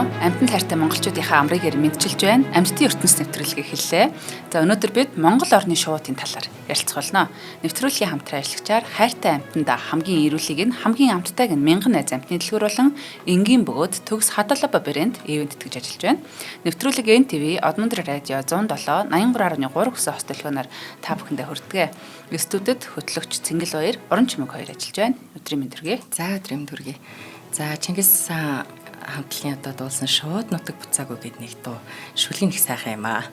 байна уу? Амьтан хайртай монголчуудынхаа амрыг мэдчилж байна. Амьтдын ертөнц нэвтрүүлгийг эхэллээ. За өнөөдөр бид Монгол орны шуудын талаар ярилцах болно. Нэвтрүүлгийн хамтран ажиллагчаар хайртай амьтанда хамгийн ирүүлийг нь хамгийн амттайг нь мянган найз амьтны дэлгүүр болон энгийн бөгөөд төгс хадгалба брэнд ивент тэтгэж ажиллаж байна. Нэвтрүүлэг НТV, Одмондөр радио 107 83.3 гэсэн хост төлөвлөгөөнөөр та бүхэндээ хүрдэгэ. Студид хөтлөгч Цэнгэл Баяр, Орон Чимэг хоёр ажиллаж байна. Өдрийн мэнд хүргэе. За өдрийн мэнд хүргэе. За Чингис хамтлагийн одоо дуулсан шууд нутаг буцаагүй гэд нэг дуу шүлгийн их сайхан юм аа.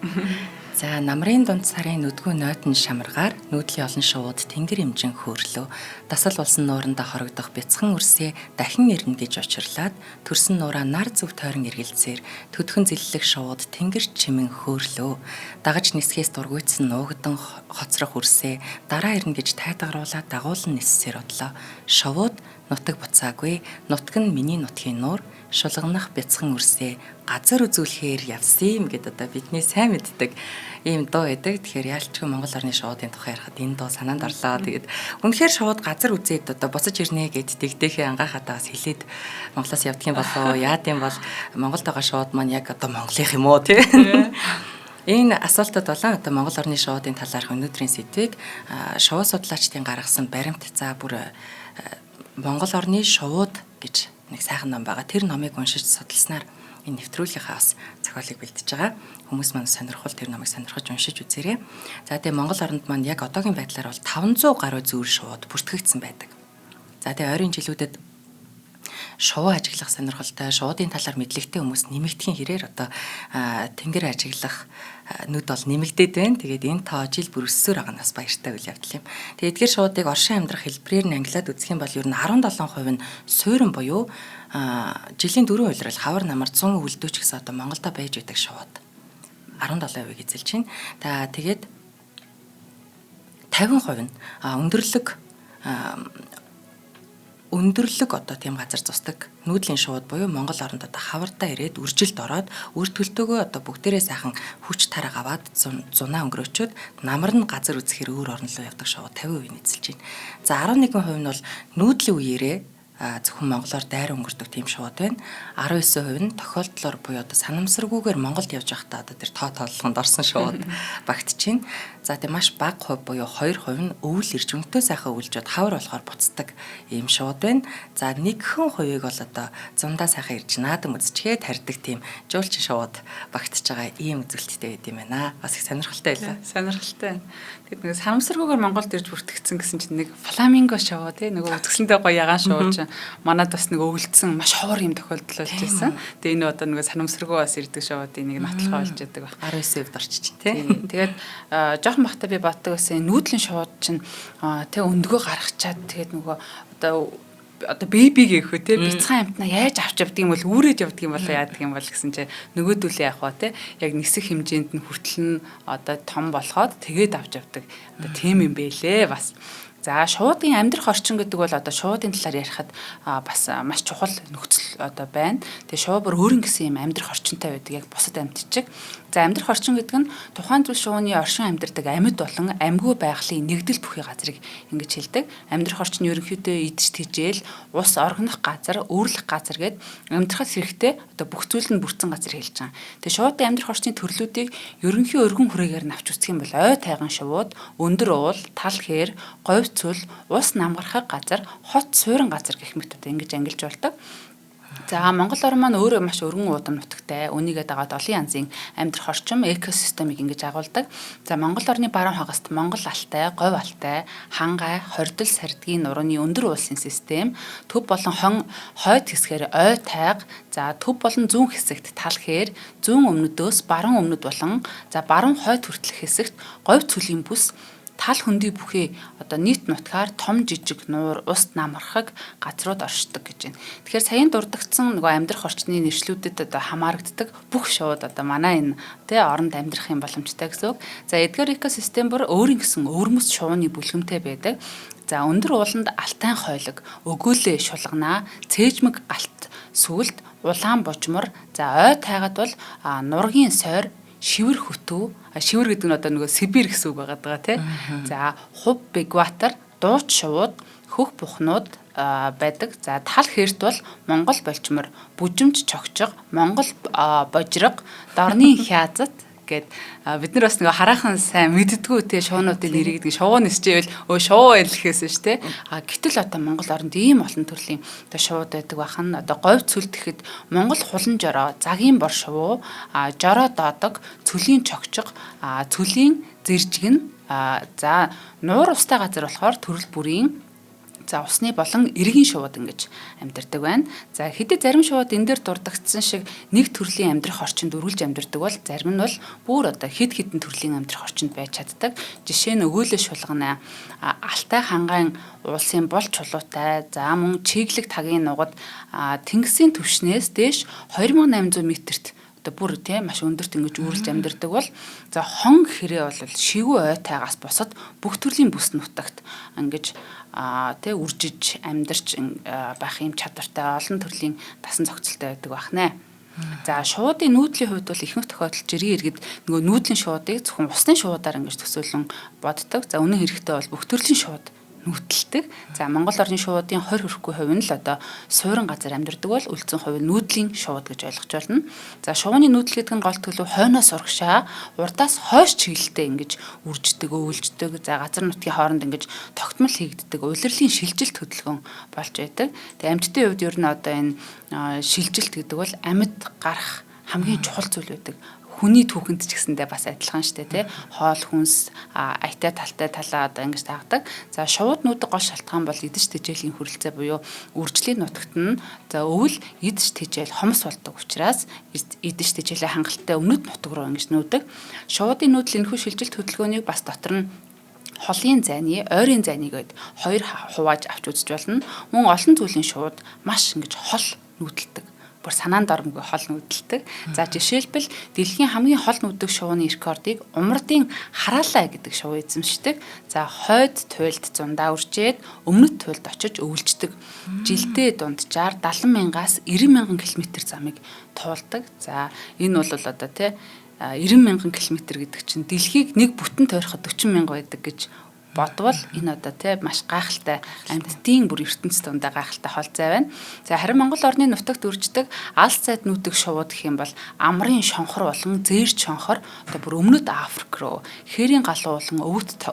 За намрын дунд сарын нүдгүй нойтон шамаргаар нүүдлийн олон шууд тэнгэр имжин хөөрлөө. Дасал болсон нууранда хорогдох бяцхан үрсээ дахин ирнэ гэж учирлаад төрсөн нураа нар зүв тойрон эргэлзээр төдхөн зиллэх шууд тэнгэр чимэн хөөрлөө. Дагаж нисгээс дургуйцсан нуугдан хоцрох үрсээ дараа ирнэ гэж тайдагаруулаад дагуулн ниссээр одлоо. Шовууд нутаг буцаагүй, нутаг нь миний нутгийн нуур, шулганах бяцхан үрсээ газар үзүүлэхээр явсан юм гэд одоо бидний сайн мэддэг ийм дуу байдаг. Тэгэхээр яалчгүй Монгол орны шуудын тухай ярихад энэ дуу санаанд орлоо. Тэгээд үнэхээр шууд газар үзээд одоо буцаж ирнэ гэд дэгдэхээ ангаахадаа бас хэлээд Монголоос явдгийн болоо яад юм бол Монголд байгаа шууд маань яг одоо Монголынх юм уу тий. Энэ асуултад болон одоо Монгол орны шуудын талаарх өнөөдрийн сэдвийг шууд судлаачдын гаргасан баримт за бүр Монгол орны шууд гэж нэг сайхан ном байгаа. Тэр номыг уншиж судалснаар энэ нэвтрүүлгийнхаа бас зохиолыг бэлдэж байгаа. Хүмүүс маань сонирхол тэр номыг сонирхож уншиж үзээрэй. За тэгээ Монгол оронд маань яг одоогийн байдлаар бол 500 гаруй зүйл шууд бүртгэгдсэн байдаг. За тэгээ ойрын жилүүдэд шувуу ажиглах сонирхолтой, шуудын талаар мэдлэгтэй хүмүүс нэмэгдэхийн хэрээр одоо тэнгэр ажиглах нүд бол нэмэгдээд байна. Тэгээд энэ тоо жил бүр өссөөр байгаа нас баяртай үйл явдал юм. Тэгээд эдгээр шуудыг оршин амьдрах хэлбэрээр нь ангилаад үзэх юм бол ер нь 17% нь суурин буюу жилийн 4 улирал хавар намар 100 үлдөөч гэсэн одоо Монголда байж байдаг шууд 17% эзэлж байна. Тэгээд 50% нь өндөрлөг одоо тийм газар зусдаг нүүдлийн шууд буюу Монгол оронд одоо хавардаа ирээд үржилд ороод үр төлтөөгөө одоо бүгдээрээ сайхан хүч тараг аваад зунаа өнгөрөөчөөд намар нь газар үзэхээр өөр орн руу явдаг шууд 50% нь эзэлж байна. За 11% нь бол нүүдлийн үеэрээ зөвхөн монголоор дайр өнгөрдөг тийм шууд байна. 19% нь тохиолдлоор буюу одоо санамсаргүйгээр Монголд явж байхдаа одоо тэр тоо тооллогонд орсон шууд багтчихээн. За тийм маш бага хувь буюу 2% нь өвөл ирж өнтөө сайхан өвлжөд хавар болохоор буцдаг ийм шууд байна. За 1% хувийг бол одоо зундаа сайхан ирж наадам үзчихэд харьдаг тийм жуулчин шууд багтж байгаа ийм үзүүлэлттэй байд юм байна. Бас их сонирхолтой байлаа. Сонирхолтой. Тэгэд нэг санамсаргүйгээр Монголд ирж бүртгэгдсэн гэсэн чинь нэг фламинго шоу тий нөгөө үзэсгэлэнтэй гоё ягаан шоуж манад бас нэг өвлдсөн маш ховор юм тохиолдол болж байсан. Тэгээ энэ одоо нөгөө санамсаргүй бас ирдэг шоудын нэг нотлохоо болж байдаг баг. 19%-д орчиж тий. Тэгээд жоохон бахта би боддог гэсэн нүүдлийн шууд чинь тэг өндгөө гаргачаад тэгээд нөгөө одоо бэби гэхүү те бяцхан амтнаа яаж авч явдаг юм бол үүрээд явдаг юм болоо яадаг юм бол гэсэн чи нөгөөдөлөө явах ба те яг нисэх хэмжээнд нь хүртэл нь одоо том болоход тэгээд авч явдаг одоо тийм юм бэлээ бас. За шуудын амьдрах орчин гэдэг бол одоо шуудын талаар ярихад бас маш чухал нөхцөл одоо байна. Тэгээ шуу бүр өөрийн гэсэн юм амьдрах орчинтай байдаг яг бусад амьд чиг. За амьдрах орчин гэдэг нь тухайн зүйл шууны оршин амьдардаг амьд болон амьгүй байгалийн нэгдэл бүхий газрыг ингэж хэлдэг. Амьдрах орчин нь ерөнхийдөө идэж тэжээл, ус оргинох газар, өвөрлөх газар гэд амьдрахад хэрэгтэй одоо бүх зүйл нь бүрдсэн газар хэлж байгаа. Тэгээ шуудын амьдрах орчны төрлүүдийг ерөнхий өргөн хүрээгээр нь авч үзэх юм бол ой тайган шууд, өндөр уул, тал хээр, говь цөл, ус намгархаг газар, хот суурин газар гэх мэт одоо ингэж ангилж болдог. За Монгол орн маань өөрөө маш өргөн уудам нутагтай, үнийгээ дагаад олон янзын амьдрах орчим экосистемийг ингэж агуулдаг. За Монгол орны баруун хагаст Монгол алтай, говь алтай, хангай, хордол сардгийн нурууны өндөр уулсын систем, төв болон хойд хэсгээр ой тайга, за төв болон зүүн хэсэгт тал хээр, зүүн өмнөдөөс баруун өмнөд болон за баруун хойд хүртэлх хэсэгт говь цөлийн бүс тал хөндөй бүхий одоо нийт нутгаар том жижиг нуур уст намархаг газрууд оршдог гэж байна. Тэгэхээр саяын дурдгдсан нөгөө амьдрах орчны нэршлүүдэд одоо хамаарагддаг бүх шууд одоо манай энэ тэ оронд амьдрах юм боломжтой гэсэн үг. За эдгээр экосистем бүр өөрийн гэсэн өвөрмөс шууны бүлгэмтэй байдаг. За өндөр ууланд алтай хойлог, өгөөлөө шулганаа, цээжмэг галт, сүлд, улаан бужмар, за ой тайгад бол нургийн сойр, шивэр хөтөө, шивэр гэдэг нь одоо нөгөө Сибирь гэсэн үг байгаа даа тий. За хув бэгватар, дууч шувууд, хөх бухнууд байдаг. За тал хэрт бол Монгол болчмор, бүжимж чогчго, Монгол божрог, дорны хязат гэд бид нар бас нөгөө хараахан сайн мэддгүү те шуунуудын нэрийг гэдэг шувуу нисчээвэл шувуу байлхээс ш те гэтэл одоо Монгол оронд ийм олон төрлийн одоо шууд байдаг бахан одоо говь цүл гэхэд Монгол хулан жороо, загийн бор шувуу, жороо доодог, цөлийн чогчго, цөлийн зэржигэн за нуур устай газар болохоор төрөл бүрийн за усны болон эргийн шувууд ингэж амьдардаг байна. За хэдий зарим шувууд энэ дээр дурдгдсан шиг нэг төрлийн амьдрах орчинд үргэлж амьдардаг бол зарим нь бол бүр одоо хэд хэдэн төрлийн амьдрах орчинд байж чаддаг. Жишээ нь өгөөлөш шулгана, Алтай хангаан уулсын бол чулуутай, за мөн чиглэг тагийн нугад тэнгисийн түвшнээс дээш 2800 метрт бүр тийм маш өндөрт ингэж үүрлж амьдардаг бол за хон хэрэг бол шивүү ойтайгаас босод бүх төрлийн бүс нутагт ингэж тэ үржиж амьдарч байх юм чадвартай олон төрлийн дасан зохицолтой байдаг бахнэ. За шуудын нүүдлийн хувьд бол ихэнх тохиолдолд жирийн иргэд нөгөө нүүдлийн шуудыг зөвхөн усны шуудаар ингэж төсөөлөн боддог. За үнэн хэрэгтээ бол бүх төрлийн шууд нүүдэлдэг. За Монгол орны шуудын 20 хүрэхгүй хувь нь л одоо суурин газар амьдардаг бол үлдсэн хувь нь нүүдлийн шууд гэж ойлгож байна. За шувууны нүүдэл гэдэг нь гол төлөв хойноос урагшаа урдаас хойш чиглэлтэй ингэж үрждэг, өвлждөг. За газар нутгийн хооронд ингэж тогтмол хийгддэг улирлын шилжилт хөдөлгөөн болж байдаг. Тэгээ амьтдын хувьд ер нь одоо энэ шилжилт гэдэг бол амьд гарах хамгийн чухал зүйл байдаг. Хүний түүхэнд ч гэсэндээ бас адилхан штэ тий. Хоол хүнс аятай талтай талаа одоо ингэж таагадаг. За шууднуудын гол шалтгаан бол идэж тэжээлийн хүрэлцээ буюу үржлийн нутагт нь за өвөл идэж тэжээл хомс болдог учраас идэж тэжээлийн хангалттай өмнөд нутаг руу ингэж нүүдэг. Шуудын нүүдэл энэхүү шилжилт хөдөлгөөнийг бас дотор нь холын зайны, ойрын зайны гээд хоёр хувааж авч үзэж болно. Мөн олон зүйлийн шууд маш ингэж хол нүүдэлдэг. Бүр санаанд оромгүй хол нүүдэлдэг. За жишээлбэл дэлхийн хамгийн хол нүүдэг шувууны рекордыг Умардын хараалаа гэдэг шувуу эзэмшдэг. За хойд туйлд зундаа үржээд өмнөд туйлд очиж өвлждөг. Жилдээ дунджаар 70,000-аас 90,000 км замыг туулдаг. За энэ бол одоо тий 90,000 км гэдэг чинь дэлхийг нэг бүтэн тойроход 40,000 байдаг гэж бодвол энэ одоо тий маш гайхалтай амьтдын бүр ертөнцийн дундаа гайхалтай хол зай байна. За харин Монгол орны нутагт үрждэг алс зайд нүүдэг шувууд гэх юм бол амрын шонхор болон зээрч шонхор одоо бүр өмнөд Африк руу, хэрийн галуу болон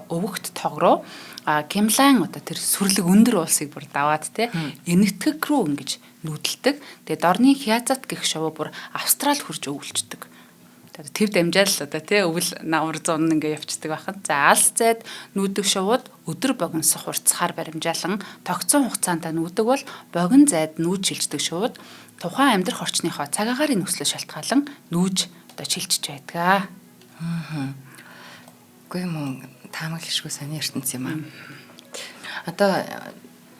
өвөгт тог руу Гимлайн одоо тэр сүрлэг өндөр улсыг бүр даваад тий энэтхэг рүү ингэж нүүдэлдэг. Тэгээ дорны хязат гэх шувуу бүр Австрал хүрж өвлждөг. Тэв дамжаал л одоо тий өвөл намар зун ингээ явцдаг байхад. За алс зайд нүүдэг шувууд өдөр богиносох уртцахаар баримжаалан тогтсон хугацаанд нүүдэг бол богин зайд нүүж шилждэг шувууд тухайн амьдрах орчныхоо цаг агаарын нөхцөлөөр шалтгаалan нүүж одоо шилжиж байдаг. Үгүй мөн таамаглашгүй сони ертөнц юм аа. Одоо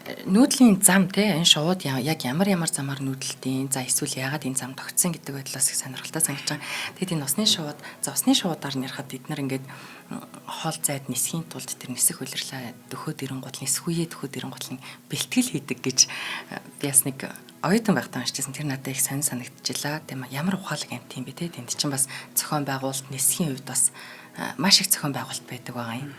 нүүдлийн зам те энэ шууд яг ямар замаар нүүдэлтийн за эсвэл яагаад энэ зам тогтсон гэдэг байдлаас их сонирхолтой санагдаж байгаа. Тэгэд энэ усны шууд за усны шуудаар нэрхэд бид нар ингээд хоол зайд нисхийн тулд тэр нисэх улирлаа дөхөөд ирэн гол нисхүүе дөхөөд ирэн гол бэлтгэл хийдэг гэж би бас нэг оюутан байхдаа уншижсэн. Тэр надад их сонир санагдчихлаа. Тийм ямар ухаалаг амт юм бэ те тэнд чинь бас зохион байгуулалт нисхийн үед бас маш их зохион байгуулалт байдаг байгаа юм.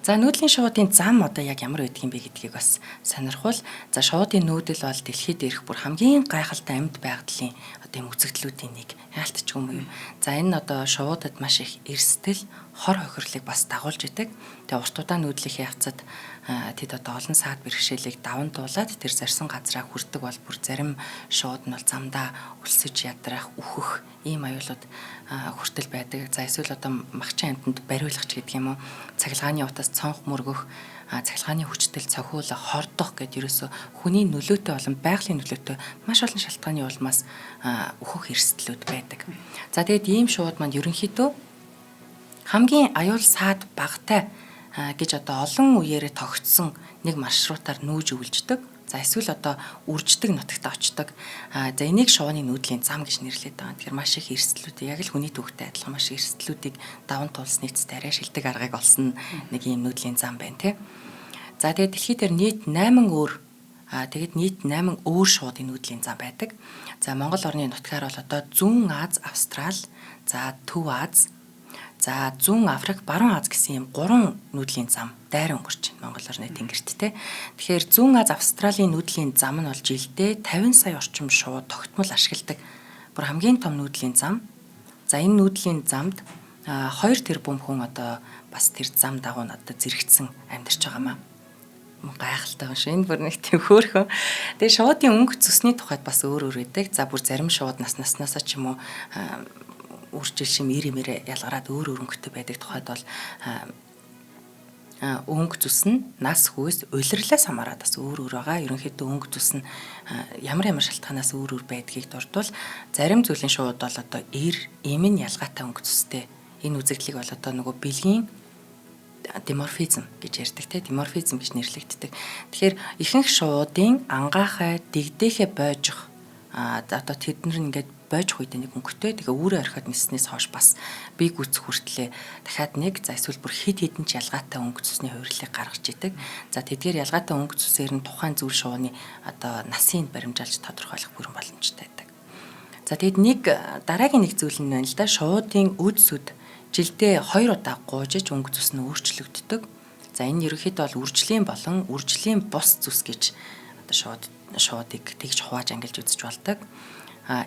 За нүүдлийн шуудын зам одоо яг ямар байдаг юм бэ гэдгийг бас сонирхвол за шуудын нүүдэл бол дэлхийд ирэх бүр хамгийн гайхалтай амьд байгалийн одоо юм үзэгдлүүдийн нэг яалтч юм юм. За энэ нь одоо шуудад маш их эрсдэл хор хохирлыг бас дагуулж идэг. Тэгээ урт удаан нүүдлийнхээ явцад тэд одоо олон саад бэрхшээлийг даван туулаад тэр зарсан газраа хүрдэг бол бүр зарим шууд нь бол замдаа өлсөж ядрах, үхэх ийм аюулууд хүртэл байдаг. За эсвэл одоо махчин амтанд бариулах ч гэдэг юм уу. Цахилгааны утас цонх мөргөх, цахилгааны хүчтэй цохиулах, хордох гэд ерөөсө хүний нөлөөтэй болон байгалийн нөлөөтэй маш олон шалтгааны улмаас өөхөх эрсдлүүд байдаг. За тэгээд ийм шууд манд ерөнхийдөө хамгийн аюул саад багтай гэж одоо олон үеэрээ тогтсон нэг маршрутаар нүүж өвлждөг. За эсвэл одоо үрждэг нутагт очдог. За энийг шувууны нүүдлийн зам гэж нэрлэдэг байгаа. Тэгэхээр маш их эрсдлүүдийг яг л хүний түүхтэй адилхан маш их эрсдлүүдийг даван туулсны эцэст арай шилдэг аргыг олсон нэг ийм нүүдлийн зам байна тий. За тэгээд дэлхийд дээр нийт 8 өөр шуудын нүүдлийн зам байдаг. За Монгол орны нутгаар бол одоо Зүүн Аз, Австрал, за Төв Аз, За зүүн Африк, баруун Аз гэсэн юм 3 нүүдлийн зам дайран өнгөрч байна Монгол орны тэнгэрт те. Тэгэхээр зүүн Аз Австралийн нүүдлийн зам нь бол жилдээ 50 сая орчим шувуу тогтмол ашигладаг. Бүр хамгийн том нүүдлийн зам. За энэ нүүдлийн замд 2 тэрбум хүн одоо бас тэр зам дагуу одоо зэрэгцсэн амьдарч байгаамаа. Гайхалтай юм шиг. Энэ бүр нэг тийм хөөрхөн. Тэгээ шуудын өнгө зүсний тухайд бас өөр байдаг. За бүр зарим шууд наснасаа ч юм уу үржил шим ирэмэрэ ялгараад өөр өнгөтэй байдаг тухайд бол өнгө зүс нь нас хүйс улирлаас хамаарат бас өөр байгаа. Ерөнхийдөө өнгө зүс нь ямар шалтгаанаас өөр байдгийг дурдвал зарим зүйлийн шууд бол одоо эмэн ялгаатай өнгө зүстэй. Энэ үзэгдлийг бол одоо нөгөө бэлгийн диморфизм гэж ярьдаг те, диморфизм гэж нэрлэгддэг. Тэгэхээр ихэнх шуудын ангаахай дэгдээхэ бойжих одоо тэднэр ингээд бойжих үед нэг өнгөтэй тэгээ үүрээ орхиод ниснээс хойш бас бие гүцэх хүртлээ дахиад нэг за эсвэл бүр хид хідэн ч ялгаатай өнгө зүсний хувирлыг гаргаж идэг. За тэдгээр ялгаатай өнгө зүсээр нь тухайн зүйл шууны одоо насыг баримжаалж тодорхойлох бүрэн боломжтой байдаг. За тэгэд нэг дараагийн нэг зүйл нь байна л да, шуудын үд сүд жилдээ 2 удаа гуужиж өнгө зүс нь өөрчлөгддөг. За энэ ерөнхийдөө бол үржлийн болон үржлийн бус зүс гэж одоо шуудыг тэгж хувааж ангилж үзэж болдог.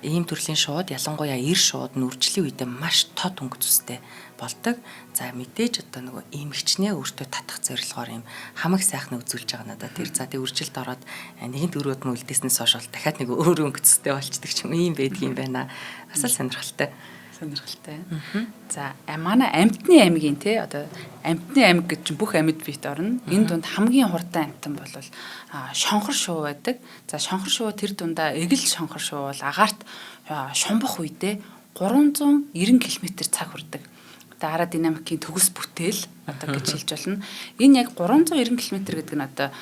Ийм төрлийн шууд ялангуяа эр шууд нь үржлийн үедээ маш тод өнгө зүстэй болдог. За мэдээж одоо нөгөө эмгчнээ өөртөө татах зорилгоор юм хамаг сайхны үзүүлж байгаа надад тэр за тэг үржилд ороод нэгэн дөрөвд мө үлдээснээс хойш бол дахиад нэг өөр өнгө зүстэй болчдөг ч юм ийм байдгийн байна. Бас л сонирхолтой. За манай амьтны аймгийн те одоо амьтны аймаг гэж чинь бүх амьд биет орно. Энэ дунд хамгийн хурдан амьтан бол шонхор шувуу байдаг. За шонхор шувуу тэр дундаа эгэл шонхор шувуу бол агаарт шумбах үедээ 390 км/цаг хүрдэг. Одоо араа динамикийн төгс бүтээл одоо гэж хэлж болно. Энэ яг 390 км гэдэг нь одоо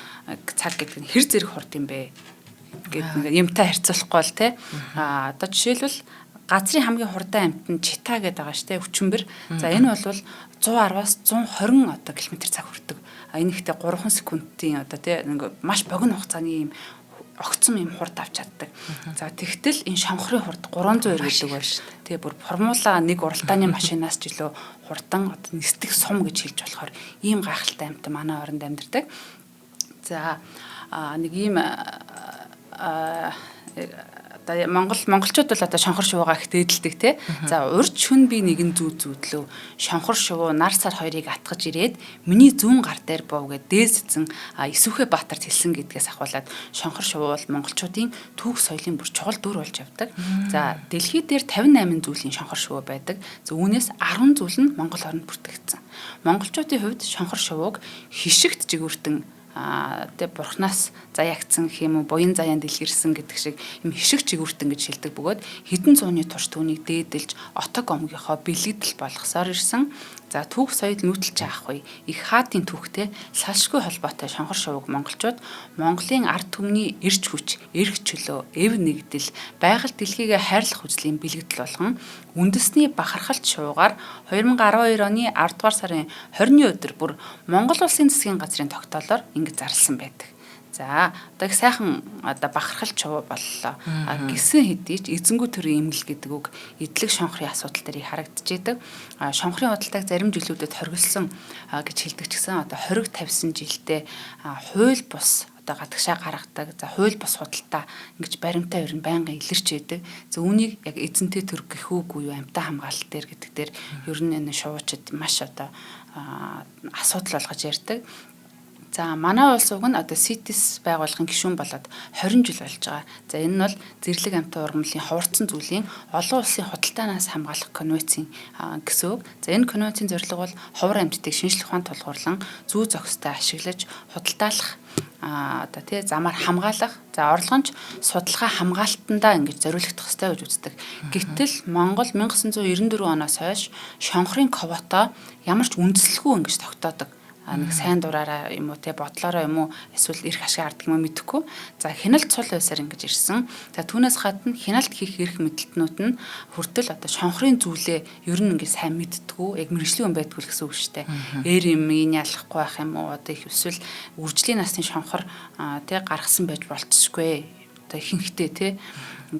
цаг гэдэг нь хэр зэрэг хурд юм бэ гэдэг юмтай харьцуулахгүй бол те. Одоо жишээлбэл газрын хамгийн хурдан амьтан чита гэдэг байгаа штэ өчмбөр. За энэ бол 110-аас 120 одоо км/цаг хүрдэг. Энэ ихтэй 3 секундын одоо тий маш богино хугацааны юм огцом юм хурд авч чаддаг. За тэгтэл энэ шонхрын хурд 390 гэдэг бол тий бүр формула 1 уралдааны машинаас ч илүү хурдан одоо нисдэг сум гэж хэлж болохоор ийм гайхалтай амьтан манай оронд амьдардаг. За нэг ийм монголчууд бол одоо шонхор шувуугаа их дээдэлдэг те. За урд шүн би нэгэн зүүдлөө шонхор шувуу нар сар хоёрыг атгаж ирээд миний зүүн гар дээр бов гэд дээсцэн Исүхэ Баатарт хэлсэн гэдгээс ахуулаад шонхор шувуу бол монголчуудын түүх соёлын бүр чухал дүр болж явдаг. За дэлхий дээр 58 зүйлийн шонхор шувуу байдаг. За үүнээс 10 зүйл нь Монгол оронд бүртгэгдсэн. Монголчуудын хувьд шонхор шувууг хишигт жигүүртэн тэг бурхнаас заягдсан гэх юм уу буян заяан дэлгэрсэн гэдэг шиг юм хишиг чигүүртэн гэж хэлдэг бөгөөд хэдэн зууны турш түүнийг дээдэлж отог омгийнхоо бэлэгдэл болгосоор ирсэн. За түүх соёл нүүдэлж авах үе их хаатын түүхтэй салшгүй холбоотой шонхор шувууг монголчууд Монголын ард түмний эрч хүч, эрх чөлөө, эв нэгдэл, байгаль дэлхийгээ хайрлах үзлийн бэлэгдэл болгон үндэсний бахархалт шуугаар 2012 оны 10 дугаар сарын 20-ны өдөр бүр Монгол улсын засгийн газрын тогтоолоор ингэж зарласан байдаг. За одоо их сайхан одоо бахархалт шувуу боллоо. Гисэн хэдий ч эзэнгүү төрийн эмгэл гэдэг үг эдлэг шонхрын асуудал дээр харагдчихэйдэг. Шонхрын худалдааг зарим жилүүдэд хоригдсан гэж хэлдэг ч гэсэн одоо хориг тавьсан жилдээ хууль бус одоо гадагшаа гаргадаг. За хууль бус худалдаа ингэж баримтаа ер нь байнга илэрч байдаг. За үүнийг яг эзэнтэй төр гэх үгүй юу амьтаа хамгаалалт дээр гэдэг дээр ер нь энэ шуучид маш одоо асуудал болгож ярьдаг. За манай улс уг нь одоо CITES байгууллагын гишүүн болоод 20 жил болж байгаа. За энэ нь бол зэрлэг амьтан ургамлын ховорцсон зүйлийн олон улсын худалдаанаас хамгаалах конвенцийн гэсэн үг. За энэ конвенцийн зорилго бол ховор амьтдыг шинжлэх ухаанд тулгуурлан зүй зохистой ашиглаж худалдаалах одоо тий замаар хамгаалах. За орлогонч судалгаа хамгаалтандаа ингэж зориулагдах хэрэгтэй гэж үздэг. Гэвтэл Монгол 1994 оноос хойш шонхрын квота ямар ч үндэслэхгүй ингэж тогтоодог. Нэг сайн дураараа юм уу те бодлороо юм уу эсвэл эрх ашиг арддаг юм мэдэхгүй. За хяналт цул байсаар ингэж ирсэн. За түүнээс гадна хяналт хийх эрх мэдлтнүүд нь хүртэл одоо шонхрын зүйлээ ер нь ингэ сайн мэддэггүй. Яг мэрэгжлийн хүн байдгүй гэсэн үг шүү дээ. Эр юм ийн ялахгүй байх юм уу одоо их эсвэл үржлийн насны шонхор те гаргасан байж болцсохгүй. одоо ихэнхтэй тий.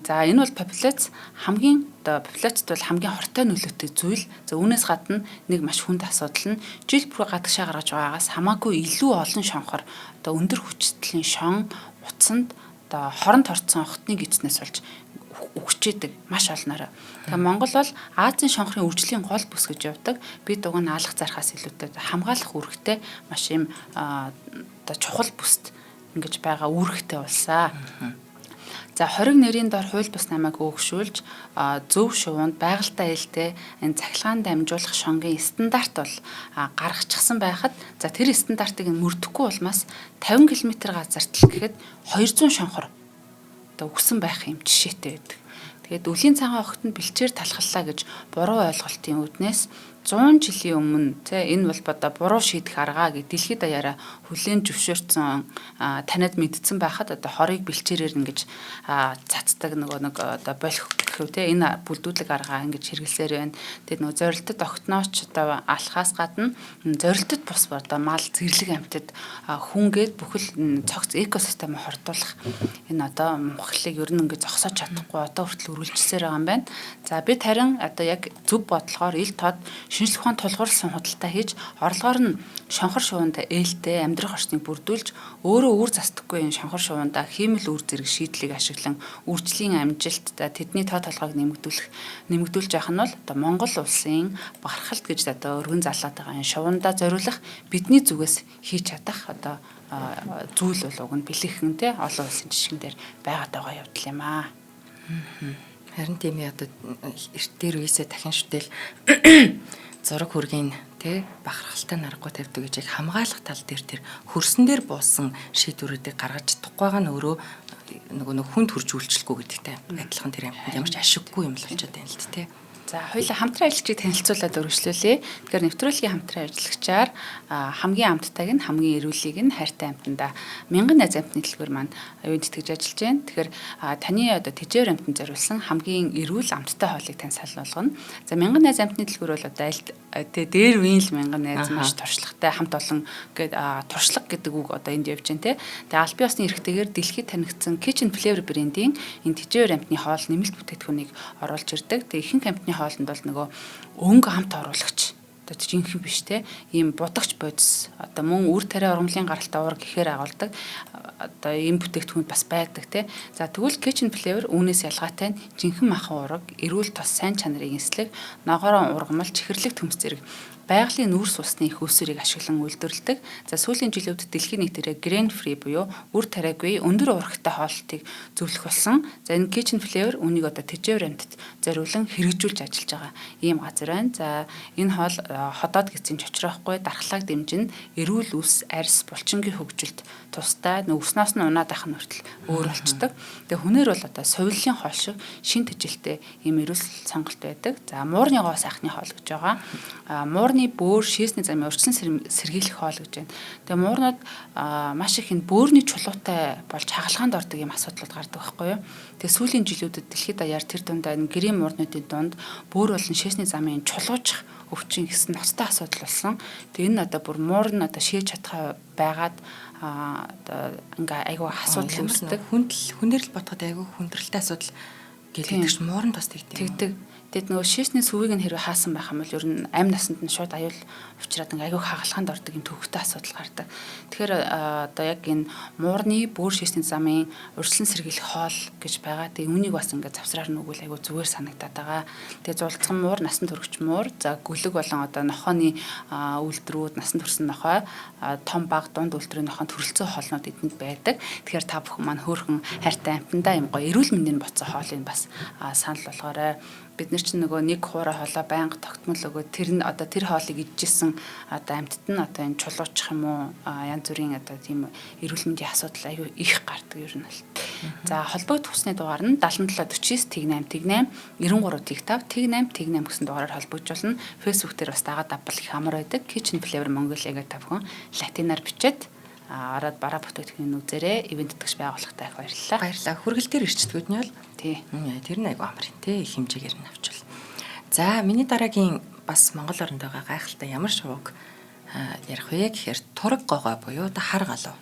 За энэ бол популяц популяцд бол хамгийн хортой нөлөөтэй зүйл. За үүнээс гадна нэг маш хүнд асуудал нь жил бүр гадагшаа гаргаж байгаагаас хамаагүй илүү олон шонхор одоо өндөр хүчтэлийн шон утсанд одоо хоронд орцсон хотны гидснээс болж үхчээдэг маш олноороо. Тэгээ Монгол бол Азийн шонхрын үржлийн гол бүс гэж явдаг. Бид уг нь алах зархаас илүүтэй хамгаалах үүрэгтэй маш юм одоо чухал бүст ингэж байгаа үүрэгтэй улсаа. За 20 нэрийн дор хууль бус намайг өгшүүлж зөв шувуунд байгальтай ээлтэй энэ цахилгаан дамжуулах шонгийн стандарт бол гаргачихсан байхад за тэр стандартыг мөрдөхгүй улмаас 50 км газарт л гэхэд 200 шонхор одоо өгсөн байх юм жишээтэй байдаг. Тэгээд үлийн цагаан огтод бэлчээр талхаллаа гэж буруу ойлголтын үүднээс 100 жилийн өмнө энэ бол одоо буруу шийдэх аргаа гэж дэлхийд даяараа хүлээн зөвшөөрсөн таниад мэдсэн байхад одоо хорыг бэлчээрээр ингэж цацдаг нэг одоо болох гэхүү энэ бүлдүүлэг аргаа ингэж хэрэглэсээр байна. Тэгээд нөгөө зорилтод огтнооч одоо алхаас гадна зорилтод бус одоо мал зэрлэг амьтад хүнгээд бүхэл цогц экосистем хордуулах энэ одоо мухлыг ер нь ингэж зогсоож чадахгүй одоо хүртэл үргэлжилсээр байгаа юм байна. За бид харин одоо яг зөв бодлогоор ил тод шинжлэх ухааны тулгуурласан худалдаа хийж орлогоор нь шонхор шувуунд ээлтэй амьдрах орчныг бүрдүүлж өөрөө үр застаггүй энэ шонхор шувуунда хиймэл үр зэрэг шийдлийг ашиглан үржлийн амжилт тэдний тоо толгойг нэмэгдүүлж явах нь бол одоо Монгол улсын бархалт гэж одоо өргөн залаад байгаа энэ шувуунда зориулах бидний зүгээс хийж чадах одоо зүйл бол уг нь бэлэхэн олон улсын жишгэн дээр байгаад байгаа явдал юм аа. Харин тийм одоо эрт дээр үесээ дахин шүтэл зураг хүргийн бахархалтай наргагүй тавьдаг гэж яг хамгаалах тал дээр тэр хөрсөн дээр буусан шийдвэрүүдийг гаргаж чадахгүй байгаа нь өөрөө нэг хүнд хурж үйлчлэхгүй гэдэгтэй адилхан тэр ямар ч ашиггүй юм л болчиход байна л дээ. За хоёулаа хамтран ажиллагчийг танилцуулаад өргөжлүүлье. Тэгэхээр нэвтрүүлгийн хамтран ажиллагчаар хамгийн амттайг нь хамгийн эрүүлийг нь хайртай амьтанда 1000 найз амьтны дэлгүүр маань оюунд итгэж ажиллаж байна. Тэгэхээр таны одоо тэжээр амьтанд зориулсан хамгийн эрүүл амттай хоолыг тань санал болгоно. За 1000 найз амьтны дэлгүүр бол одоо дээр үеийн л 1000 найз маш туршлагатай хамт олон гэдэг туршлага гэдэг үг одоо энд явж байна те. Тэгээ аль бие усны эрхтэйгээр дэлхийд танигдсан Kitchen Flavor брендийн энэ тэжээр амьтны хоол нэмэлт бүтээгдэхүүнийг оруулж ирдэг. Тэгээ ихэнх амьтны хоолнд бол нөгөө өнгө хамт оруулагч одоо жинхэнэ биш те ийм будагч бодис одоо мөн үр тариа ургамлын гаралтай уур гэхээр агуулдаг одоо ийм бүтээгдэхүүн бас байдаг те. За тэгвэл Kitchen Flavor үүнээс ялгаатай нь жинхэнэ махан уурга эрүүл тос сайн чанарын эслэг ногоорон ургамал чихэрлэг төмс зэрэг байгалийн нүүрс усны их өсвөрийг ашиглан үйлдвэрлэдэг. За сүүлийн жилүүд дэлхийн нийтээрээ grain free буюу үр тариагүй өндөр уургатай хоолтыг зөвлөх болсон. За энэ Kitchen Flavor үнийг одоо тэжээр амьтад зориулан хэрэгжүүлж ажиллаж байгаа ийм газар байна. За энэ хоол ходоод гэсэн чочроохгүй дархлааг дэмжин эрүүл үс арьс булчингийн хөгжилд тустай өснөөс нь унаад ах нь хүртэл өөр болчдөг. Тэгээ хүнээр бол одоо совиллын хоол шиг шин тэжилтэй ийм эрүүл сонголт байдаг. За муурны гоо сайхны хоол гэж байгаа. Муурны бөөр шийсний замын урьдчилан сэргийлэх хоол гэж байна. Тэгээ муурнууд маш их энэ бөөрийн чулуутай болж хагалгаанд ордог юм асуудлууд гардаг байхгүй юу. Тэгээ сүүлийн жилүүдэд дэлхийд даяар тэр дундаа энэ гэрийн муурнуудын дунд бөөр болон шийсний замын чулуучих өвчин гэсэн ноцтой асуудал болсон. Тэгээ энэ одоо бүр муурн одоо шийж чадхаа байгаад одоо ингээ айгүй асуудал үүсдэг. Хүнээр л бодоход айгүй хүндрэлтэй асуудал гэлээдэгч муурн тус тэгдэг. Тэгэд нөгөө шийсний сүвийг нь хэрвээ хаасан байх юм бол ер нь амь насанд нь шууд аюул учраад ингээ айгүй хагалгаанд ордог юм төвхтэй асуудал гардаг. Тэгэхээр одоо яг энэ муурны бөөр шийсний замын урьдчилан сэргийлэх хоол гэж байгаа. Тэгээ үүнийг бас ингээ завсраар нүгэл айгүй зүгээр санагдаад байгаа. Тэгээ зулцхан муур, насан туршич муур, за гөлөг болон одоо нохооны үйлдвэрүүд, насан туршсан нохой, том баг дунд үйлдвэрийн нохоонд төрөлцөө хоолнууд эдэнд байдаг. Тэгэхээр та бүхэн маань хөөрхөн хайртай амьтандаа юм гоё эрүүл мэндийн боцсон хоолыг бас санал болгоорой. Бид нар чинь нөгөө нэг хуурай хоолоо байнга тогтмол өгөө тэр нь одоо тэр хоолыг идчихсэн одоо амьтад нь одоо энэ чулуучих юм уу янз бүрийн одоо тийм эрүүл мэндийн асуудал аюу их гардаг ер нь бол. За холбогдох хүсний дугаар нь 7749 88 88 93 55 88 гэсэн дугаараар холбогдуулна. Facebook дээр бас дагаад авбал их амар байдаг. Kitchen Flavor Mongolia гэдэг та бүхэн латинаар бичээд ороод бараа бүтээгдэхүүний үзээрээ ивент тэтгэж байгууллагатай их баярлалаа. Баярлалаа. Хүргэл дээр ирчдгүүд нь бол тий. Тэр нь айгүй амар юм тий. Их хэмжээгээр нь авчвал. За миний дараагийн бас Монгол оронд байгаа гайхалтай ямар шувууг ярих вэ гэхээр тураг гогоо буюу хар галуу.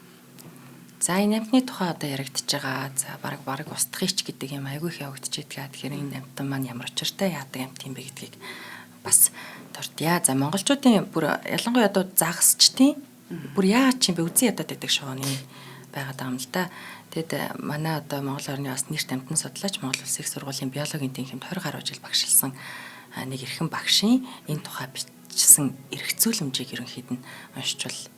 За энэ амтны тухай одоо яригдчихэж байгаа. За баг устгахыч гэдэг юм айгүй их явагдчихэдэг. Тэгэхээр энэ амтан маань ямар учиртай яадаг амт юм бэ гэдгийг бас дурдъя. За монголчуудын бүр ялангуяа одоо загасчдын бүр яач юм бэ үзэн ядаад байдаг шоуны байгаад байгаа юм л да. Тэгэд манай одоо Монгол орны бас нэрт амтан судлаач Монгол Улсын их сургуулийн биологийн тэнхимд 20 гаруй жил багшилсан нэг эрхэм багшийн энэ тухай бичсэн эргцүүлэмжийг ерөнхийд нь уншичвал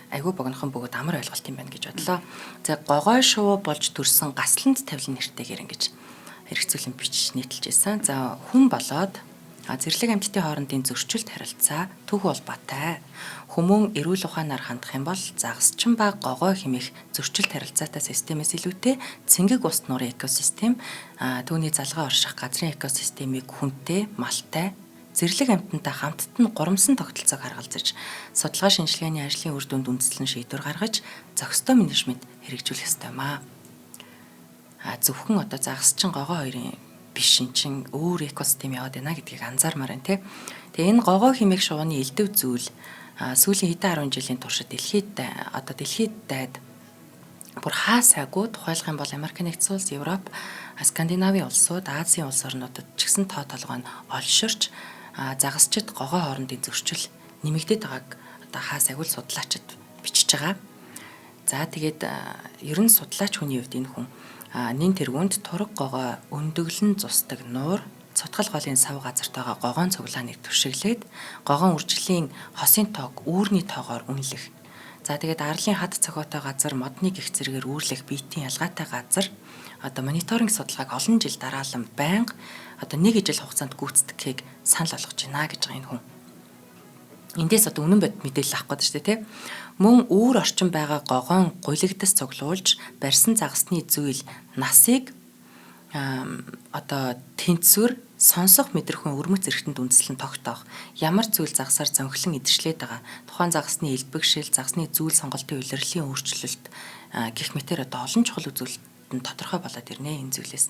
айгүй богинохон бөгөөд амар ойлголт юм байна гэж бодлоо. За гогой шувуу болж төрсэн гасланд тавилан нэртэйгээр ингэж эргцүүлэн бичиж нийтэлж байсан. За хүн болоод зэрлэг амьтдын хоорондын зөрчилд харилцаа төв холбоотой. Хүмүүн эрүүл ухаанаар хандах юм бол загасчин ба гогой хэмээх зөрчилд харилцаатай системээс илүүтэй цэнгэг ус нуурын экосистем, түүний залгаа орших газрын экосистемийг хүнтэй, малтай, зэрлэг амьтантай хамтд нь гурамсан тогтолцоог харгалзаж, судалгаа шинжилгээний ажлын үр дүнд үндэслэн шийдвэр гаргаж, зохистой менежмент хэрэгжүүлэх ёстой юм аа. Зөвхөн одоо загасчин гогой хоёрын биш чин өөр экосистем яваад байна гэдгийг анзаармаар байна тий. Тэгээ энэ гогой хэмээх шувууны элдв зүйл сүүлийн хэдэн 10 жилийн туршид дэлхийд дайд бүр хаа сайгүй тухайлах юм бол Америк нэгдсэн улс, Европ, Скандинавын улсууд, Азийн улс орнуудад ч гэсэн тоо толгой нь олширч загасчид гогой хоорондын зөрчил нэмэгдээд байгааг одоо хаа сайгүй судлаачид бичиж байгаа. За тэгээд ер нь судлаач хүний хувьд энэ хүн нэн тэргуунд тураг гогой өндөглөн зусдаг нуур цутгал голын сав газарт байгаа гогоон цуглааныг түшиглээд гогоон үржлийн хосын тоог үүрний тоогоор үнэлэх. За тэгээд арлын хад цохиотой газар модны гих зэрэгээр үүрлэх биетийн ялгаатай газар одоо мониторинг судалгааг олон жил дараалан байнга одоо нэг ижил хугацаанд гүйцэтгэхийг санал болгож байна гэж байгаа энэ хүн. Эндээс одоо үнэн бод мэдээлэл авах гэдэг чинь тийм. Мөн үүр орчин байгаа гогоон гулигдас цуглуулж барьсан загасны зүйл насыг одоо тэнцвэр сонсох мэдрэхүйн өрмөц зэрэгтэнд үндэслэн тогтоох ямар зүйл загсаар зөнхлөн идэршлээд байгаа тухайн загасны элбэгшил загасны зүйл сонголтын улирлын өөрчлөлт гэх мэтээр одоо олон чухал үзүүлэлт нь тодорхой болоод ирнэ энэ зүйлээс.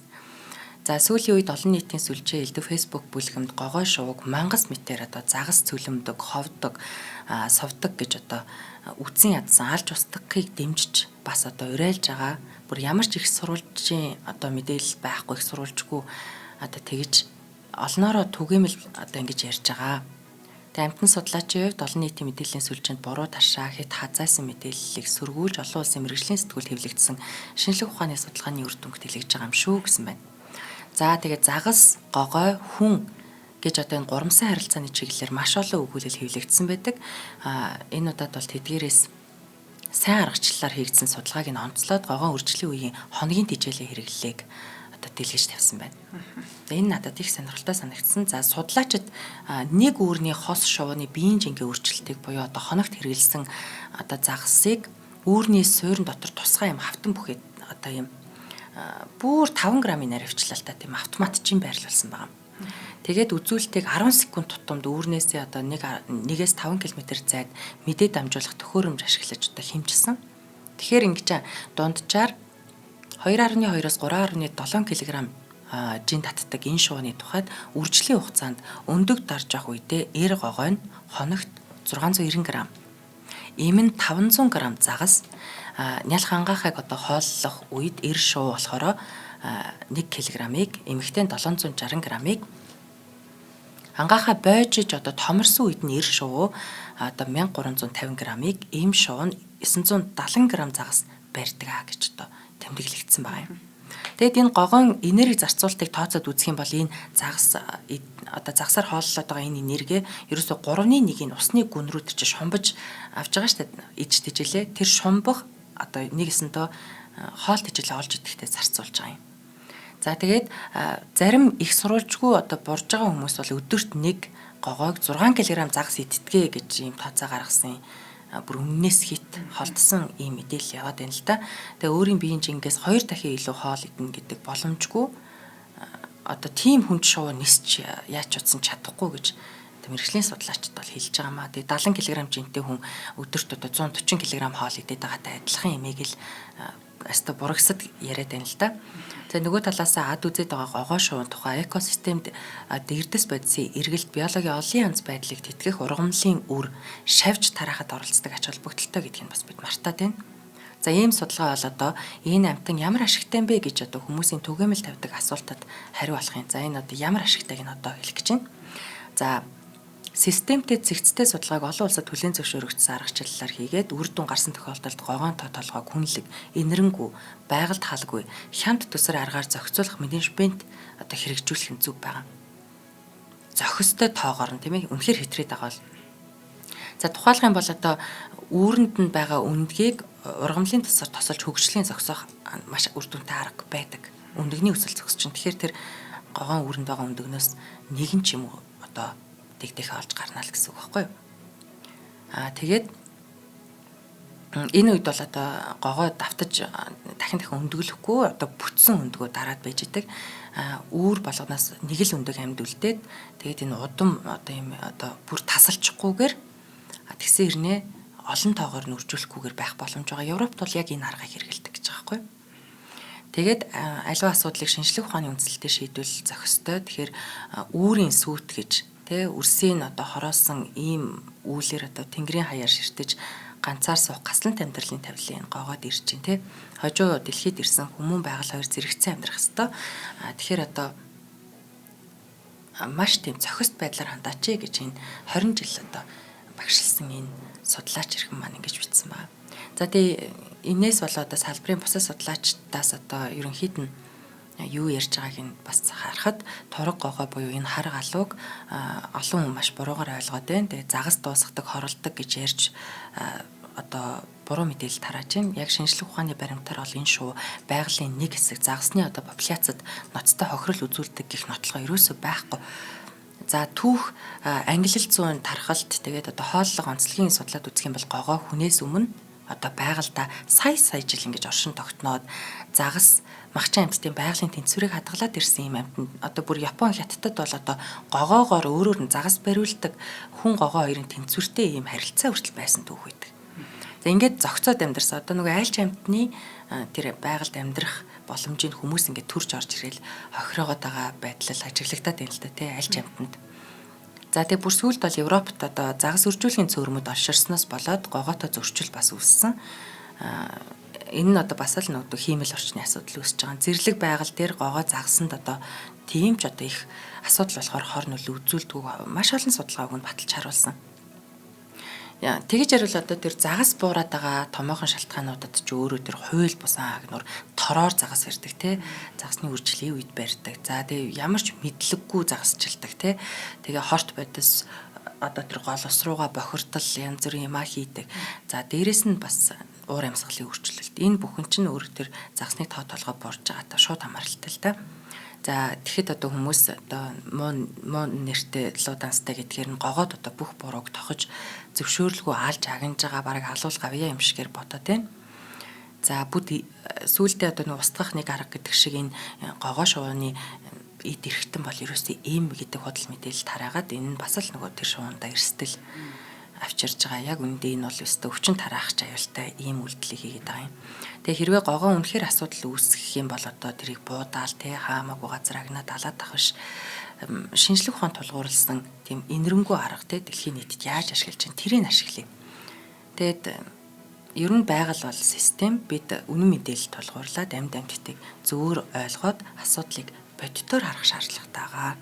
За сүүлийн үед олон нийтийн сүлжээ элдв Facebook бүлгэмд гогой шувууг мангас мэтээр одоо загас цөлөмдөг, ховдог, совдог гэж одоо үтсэн ядсан алж устгахыг дэмжиж бас одоо уриалж байгаа. Бүр ямар ч их сурвалжийн одоо мэдээлэл байхгүй их сурвалжгүй одоо тэгж олноороо түгээмэл одоо ингэж ярьж байгаа. Тэгээ амтны судлаачийн хувьд олон нийтийн мэдээллийн сүлжээнд буруу ташаа хэд хазаасан мэдээллийг сөргүүлж олон улсын мэргэжлийн сэтгүүлд хэвлэгдсэн шинжлэх ухааны судалгааны үр дүнг дэлгэж байгаа юм шүү гэсэн байна. За тэгээд загас, гогой, хүн гэж одоо энэ гурамсан харилцааны чиглэлээр маш олон өгүүлэл хэвлэгдсэн байдаг. Энэ удаад бол тэдгээрээс сайн аргачлалаар хийгдсэн судалгааг нь онцлоод гогоон үржлийн үеийн хоногийн тижээлээ хэрэглэлийг одоо дэлгэж тавьсан байна. Энэ надад их сонирхолтой санагдсан. За судлаачид нэг үүрний хос шувууны биеийн жингийн өөрчлөлтийг буюу одоо хоногт хэрэглэсэн одоо загасыг үүрний суурин дотор тусгай юм хавтан бүхээд одоо юм бүр 5 грамын наривчлалтай тийм автоматчин байрлуулсан байгаа. Тэгээд үзүүлэлтийг 10 секунд тутамд үүрнээсээ одоо 1-ээс 5 км зайд мэдээ дамжуулах төхөөрөмж ашиглаж одоо хэмжилсэн. Тэгэхээр ингэж дунджаар 2.2-оос 3.7 кг жин татдаг энэ шувууны тухайд үржлийн хугацаанд өндөг дарж явах үедээ эр гогой нь хоногт 690 г, эм нь 500 г загас, нялх ангаахыг одоо хооллох үед эр шувуу болохоор 1 кг-ыг, эмэгтэй нь 760 г-ыг, ангаахаа бойжиж одоо томорсон үед нь эр шувуу одоо 1350 г-ыг, эм шувуу нь 970 г загас барьдаг гэж одоо тэмдэглэгдсэн байгаа юм. Тэгэд энэ гогоон энерги зарцуулалтыг тооцоод үзэх юм бол энэ загас одоо загсаар хооллоод байгаа энэ энерги ерөөсө 3/1-ийг усны гүн рүү тэр чинь шумбаж авч байгаа шүү дээ. Иж тэжээлээ. Тэр шумбах одоо нэгсэнтөө хоол тэжээлээ олж идэхтэй зарцуулж байгаа юм. За тэгээд зарим их сурвалжгүй одоо бурж байгаа хүмүүс бол өдөрт нэг гогойг 6 кг загас идтгээ гэж ийм тооцоо гаргасан бүр өмнөөс хит холдсон ийм мэдээлэл яваад байна л да. Тэгээ өөрийн биеийн жингээс 2 дахин илүү хоол идэнэ гэдэг боломжгүй одоо тийм хүнд шувуу нисч яаж утсан чадахгүй гэж мэргэжлийн судлаачид бол хэлж байгаа маа. Тэгээ 70 кг жинтэй хүн өдөрт одоо 140 кг хоол идээд байгаатай адилхан эмээг л аста бурагсад яриад байна л да. Тэгээ нөгөө талаас ад үзээд байгаа гогой шувуун тухай экосистемд дэрдэс бодисын эргэлт биологийн олон янз байдлыг тэтгэх ургамлын үр шавж тараахад оролцдог ач холбогдолтой гэдгийг бас бид мартаад байна. За ийм судалгаа бол одоо энэ амьтан ямар ашигтай бэ гэж одоо хүмүүсийн түгээмэл тавьдаг асуултад хариу болохын. За энэ одоо ямар ашигтайг нь одоо хэлэх гэж байна. За системтэй цэгцтэй судалгааг олон улсад хүлээн зөвшөөрөгдсөн аргачлалаар хийгээд үр дүн гарсан тохиолдолд гогоон толгойг хүнлэг, инэрэнгүү, байгальд халгүй, хямд төсөр аргаар зохицуулах менежмент одоо хэрэгжүүлэх нь зүг байгаа. Зохистой тоогоор нь тийм ээ үнэхээр хэтрээд байгаа бол. За тухайлах юм бол одоо үүрэнд нь байгаа үндгийг ургамлын тосоор тосолж хөгжлийн зогсоох маш үр дүнтэй арга байдаг. Үндэгний өсөл зогсож чинь тэгэхээр тэр гогоон үүрэнд байгаа үндэгнөөс нэг нь ч юм уу одоо дэгдэх олж гарна л гэсэн үг байхгүй юу? Тэгээд энэ үед бол одоо гогоо давтаж дахин өндөглөхгүй одоо бүтсэн өндгөө дараад байж идэг. Үүр болгоноос нэг л өндөг амьд үлдээд тэгээд энэ удам одоо юм одоо бүр тасалчихгүйгээр тэгсэн хэрнээ олон тоогоор нүржүүлэхгүйгээр байх боломж байгаа. Европт бол яг энэ аргыг хэрэгэлдэг гэж байгаа байхгүй юу? Тэгээд аливаа асуудлыг шинжлэх ухааны үндслэлтэд шийдвэл зохистой. Тэгэхээр үүрийн сүт гэж тэ үрсийн одоо хороосон ийм үүлэр одоо тэнгэрийн хаяар ширтэж ганцаар суух гаслант амьдралын тавилын гогоод ирж чинь тэ хожуу дэлхийд ирсэн хүмүүн байгаль хоёр зэрэгцэн амьдрах хэвээр. Тэгэхээр одоо маш тийм зохист байдлаар хандаач гэж энэ 20 жил одоо багшилсан энэ судлаач ирхэн маань ингэж бичсэн байна. За тэгээ энээс болоод салбарын бусад судлаачдаас одоо ерөнхийд нь юу ярьж байгааг нь бас харахад тураг гогоо буюу энэ хар галууг олон хүн маш буруугаар ойлгоод байна. Тэгээ загас дуусгадаг, хоролдог гэж ярьж одоо буруу мэдээлэл тарааж байна. Яг шинжлэх ухааны баримтаар бол энэ шуу байгалийн нэг хэсэг загасны одоо популяцид ноцтой хохирол үзүүлдэг гэх нотлого ерөөсөө байхгүй. За түүх ангилал зүүн тархалт тэгээд одоо хооллого онцлогийн судлаад үзэх юм бол гогоо хүнээс өмнө одоо байгальда сая жил ингэж оршин тогтноод загас махчин амьтдын байгалийн тэнцвэрийг хадгалаад ирсэн юм амьтанд одоо бүр Япон хятадд бол одоо гогоогоор өөрөөр нь загас бариулдаг хүн гогоо хоёрын тэнцвэртэй ийм харилцаа хүртэл байсан түүх байдаг. За ингээд зогцоод амьдарсан одоо нөгөө айлч амьтны тэр байгальд амьдрах боломжийг хүмүүс ингээд төрж орж ирэл хохироогоод байгаа байдлал ажиглагдаад байна л да тий айлч амьтанд. За тэгээ бүр сүүлд бол Европт одоо загас үржүүлэхийн цөөрмөд орширсноос болоод гогоотой зөрчил бас үүссэн. Энэ нь одоо бас л нөгөө хиймэл орчны асуудал үүсэж байгаа. Зэрлэг байгаль дээр гогоо загасанд одоо тийм ч одоо их асуудал болохоор хор нөлөө үзүүлдэг маш олон судалгааг нь баталж харуулсан. Тэгэж ярил одоо тэр загас буураад байгаа томоохон шалтгаануудад ч өөрөө тэр хууль бусан агнуур тороор загас ирдэг те загасны үржлийн үед барьдаг. За тэгээ ямар ч мэдлэггүй загасчилдаг те тэгээ хорт бодис одоо тэр гол ус руугаа бохирдол янз бүрийн юмаа хийдэг. За дээрэс нь бас уур амьсгалын өөрчлөлт. Энэ бүхэн чинь өөр тэр загасны тоо толгой борж байгаатай шууд хамааралтай л та. За тэгэхэд одоо хүмүүс одоо муу нэртэй луу данстай гэдгээр нь гогоод одоо бүх бурууг тохож зөвшөөрлгөө алж агнж байгаа бараг халуул гавьяа юм шигээр бодоод байна. За бүд сүүлдээ одоо нэг устгах нэг арга гэдэг шиг энэ гогоо шувууны эд эрэхтэн бол ерөөсөө ийм гэдэг худал мэдээлэл тараагаад энэ нь бас л нөгөө тэр шуунда эрсдэл авчирж байгаа. Яг үндэ энэ бол өстө өвчин тараах аюултай ийм үйлдэлийг хийгээд байгаа юм. Тэгээ хэрвээ гогоо үнэхээр асуудал үүсгэх юм бол одоо тэрийг буудаал тэ хаамаагүй газар агнаад алаад авах шинжлэх ухаан тулгуурласан тийм инэрэнгүү арга тэ дэлхийн нийтэд яаж ашиглаж чинь тэрийг ашиглая. Тэгэд ер нь байгаль бол систем бид үнэн мэдээлэл тулгуурлаад амьд амьтдыг зөвөр ойлгоод асуудлыг бодитоор харах шаардлагатай байгаа.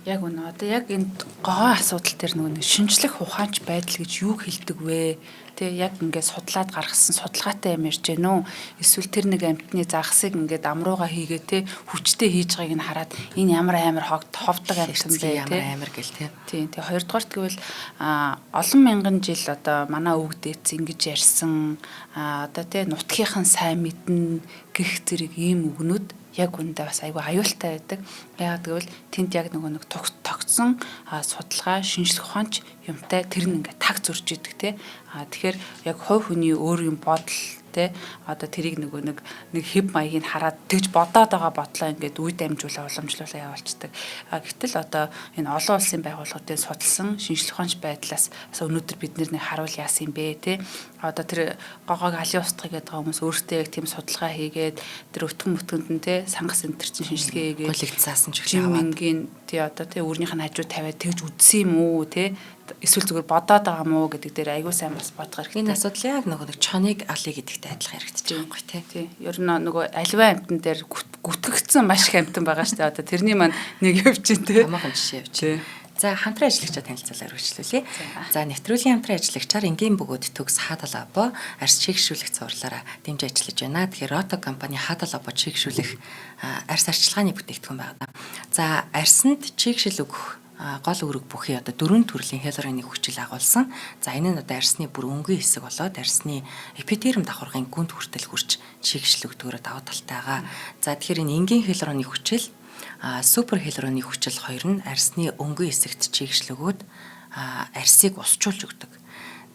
Яг үнэ. Одоо яг энэ гогоо асуудал дээр нөгөө шинжлэх ухаанч байдал гэж юу хэлдэг вэ? Тэ яг ингээд судлаад гаргасан судалгаатай юм ярьж гэнэ үү? Эсвэл тэр нэг амьтны загсыг ингээд амрууга хийгээ тэ хүчтэй хийж байгааг нь хараад энэ ямар амар ховдог амьтан бэ тэ амар гэл тэ. Тийм. Тэгээ хоёрдугаарт гэвэл олон мянган жил одоо манай өвөг дээдс ингэж ярьсан одоо тэ нутгийнхан сайн мэднэ гэх зэрэг ийм үгнүүд яг үндэ бас айгүй аюултай байдаг. Яагаад гэвэл тэнд яг нөгөө нэг тогтсон судалгаа шинжлэх ухаанч юмтай тэр нь ингээд таг зурж идэг те. Тэгэхээр яг хувь хүний өөр юм бодол те одоо тэрийг нөгөө нэг хэв маягийг хараад тэгж бодоод байгаа бодлоо ингээд үе дамжуулаа уламжлуулаа явуулцдаг. Гэтэл одоо энэ олон улсын байгууллагуудын судалсан шинжлэх ухаанч байдлаас бас өнөөдөр бид нэг харуул яасан юм бэ те. Одоо тэр гогоог алын устгах гэдэг хүмүүс өөртөө яг тийм судалгаа хийгээд тэр өтгөн мөтгөнд нь те сангас энтер чинь шинжилгээ хийгээд коллекцаасан ч гэх юм. Жимингийн тий одоо тий өөрнийх нь хажуу тавиад тэгж үдсэн юм уу те эсвэл зүгээр бодоод байгаа мó гэдэг дээр аягүй сайн бас бодох хэрэгтэй. Энэ асуудал яг нэг чоныг алъя гэдэгтэй адилхан харагдаж байгаа юм гоё тий. Ер нь нөгөө аливаа амтан дээр гүтгэгдсэн маш их амтан байгаа шүү дээ. Одоо тэрний маань нэг явж дээ тий. Хамаахан жишээ явж байна. За хамтран ажиллагчаа танилцуулаар үргэлжлүүлье. За нэвтрүүлгийн хамтран ажиллагчаар энгийн бөгөөд төгс хадал або арьс чигшүүлэх зурлаараа дэмжиж ажиллаж байна. Тэгэхээр Рото компани хадал або чигшүүлэх арьс арчилгааны бүтээгдэхүүн байна. За арьсанд чигшил өгөх гол үүрэг бүхий одоо 4 төрлийн хялуурын хүчил агуулсан. За энэ нь одоо арьсны бүр өнгийн хэсэг болоод арьсны эпитерм давхаргын гүнд хүртэл хурж чигшил өгдөгөөр даваа талтайгаа. За тэгэхээр энэ энгийн хялуурын хүчил супер хялуурны хүчил хоёр нь арьсны өнгийн хэсэгт чигшлөгөөд арьсыг усчуулж өгдөг.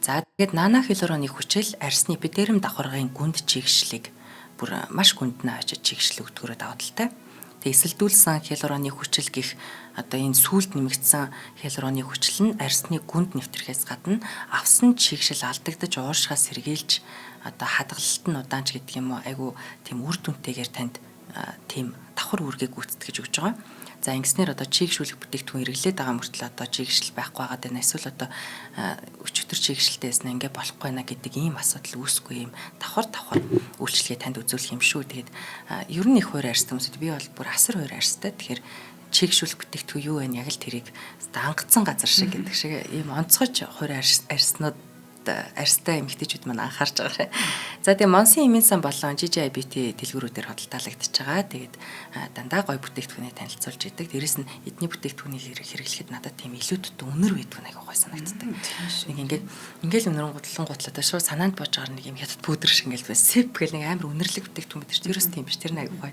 За тэгээд нано хялуурны хүчил арьсны эпитерм давхаргын гүнд чигшлийг бүр маш гүнднэ очиж чигшлөгдгөөрөө даваа талтай. Тэгээд эсэлдүүлсэн хялуурны хүчил гих одоо энэ сүлд нэмэгдсэн хялуурны хүчил нь арьсны гүнд нэвтрэхээс гадна авсан чигшил алдагдаж ууршихаас сэргийлж одоо хадгалалт нь удаанч гэдэг юм уу айгу тийм үр дүнтэйгээр танд тийм давхар үүргийг гүйцэтгэж өгч байгаа. За ингэснээр одоо чигшүүлэх бүтээгдэхүүн эргэлээд байгаа мөртлөө одоо чигшил байхгүй байгаа даа эсвэл одоо өчигдөр чигшилтэйс нь ингээ болохгүй байна гэдэг ийм асуудал үүсэхгүй юм давхар үйлчлэгээ танд үзүүлэх юм шүү. Тэгээд ер нь их хойр арьстай хүмүүсд би бол бүр асар хойр арьстай. Тэгэхээр чигшүүлэх бүтээгдэхүүн юу вэ? Яг л тэрийг дангацсан газар шиг гэдэг шиг ийм онцгой хойр арьснууд арьстай эмэгтэйчүүд маань анхаарч байгаа. За тэгээ Монсын эмийн сан болон GGIBT дэлгүүрүүдээр хөдөлтаалагдчихж байгаа. Тэгээд дандаа гой бүтээгдэхүүнээ танилцуулж идэг. Дээрэс нь эдний бүтээгдэхүүнийг хэрэглэхэд надад тийм илүү дутуу өнөр байдаг нэг гой санагддаг. Нэг ингээл өнөрөн гутлаад шууд санаанд боож байгаа нэг юм хятад пүүдэр шиг ингээл сэп гэл нэг амар өнөрлөг бүтээгдэхүүн байдаг. Дээрэс тийм биш. Тэр нэг гой.